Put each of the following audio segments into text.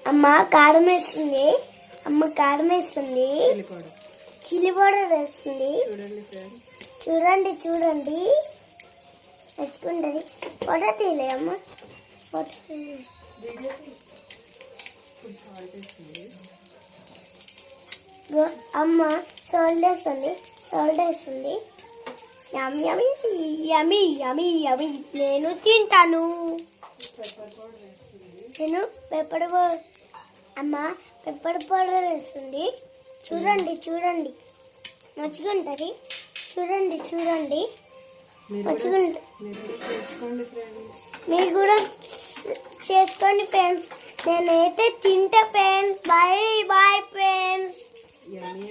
అమ్మ కారం వేస్తుంది. అమ్మ కారం వేస్తుంది. చిల్లీ పౌడర్ వేస్తుంది. చూడండి చూడండి నచ్చుకుంటుంది. ఫోటో తీయలే అమ్మ. అమ్మ సాల్ట్ వేస్తుంది. సాల్ట్ వేస్తుంది. యమ్మీ యమ్మీ యమ్మీ యమ్మీ యమ్మీ. నేను తింటాను. నేను పెప్పర్ పౌడర్ అమ్మ పెప్పర్ పౌడర్ వేస్తుంది. చూడండి చూడండి మంచిగా ఉంటుంది. చూడండి చూడండి మంచిగా ఉంటుంది. మీరు కూడా చేసుకోండి ఫ్రెండ్స్. నేనైతే తింటా friends. Bye bye friends. Yummy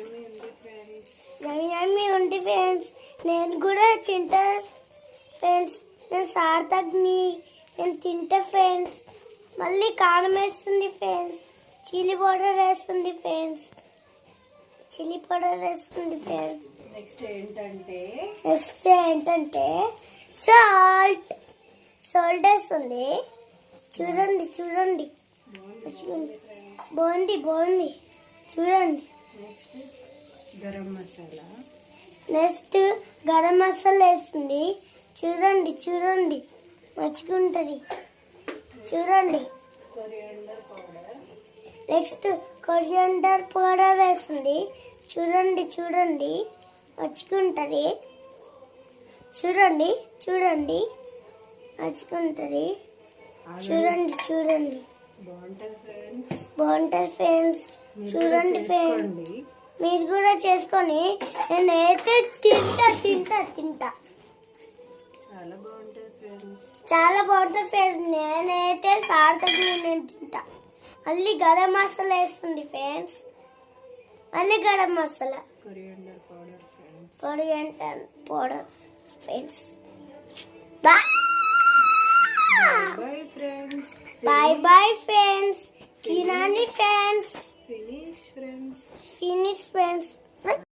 yummy ఉంది ఫ్రెండ్స్. నేను కూడా తింటా ఫ్రెండ్స్. నేను సార్థక్ని. నేను తింటా ఫ్రెండ్స్. మళ్ళీ కారం వేస్తుంది ఫ్రెండ్స్. చిల్లీ పౌడర్ వేస్తుంది ఫ్రెండ్స్. చిల్లీ పౌడర్ వేస్తుంది ఫ్రెండ్స్. నెక్స్ట్ ఏంటంటే సాల్ట్. సాల్ట్ వేస్తుంది. చూడండి చూడండి బాగుంది బాగుంది. చూడండి నెక్స్ట్ గరం మసాలా వేస్తుంది. చూడండి చూడండి మంచిగా ఉంటుంది. చూడండి నెక్స్ట్ కొరియాండర్ పౌడర్ వేస్తుంది. చూడండి చూడండి మంచిగా ఉంటుంది. చూడండి చూడండి మంచిగా ఉంటుంది. చూడండి చూడండి బాగుంటుంది ఫ్రెండ్స్. చూడండి ఫ్రెండ్స్ మీరు కూడా చేసుకొని. నేనైతే తింటా తింటా తింటా. చాలా బాగుంటుంది ఫ్రెండ్స్. నేనైతే సార్థక్ని. నేను తింటా. మళ్ళీ గరం మసాలా వేస్తుంది ఫ్రెండ్స్. మళ్ళీ గరం మసాలా coriander powder friends. Bye bye friends.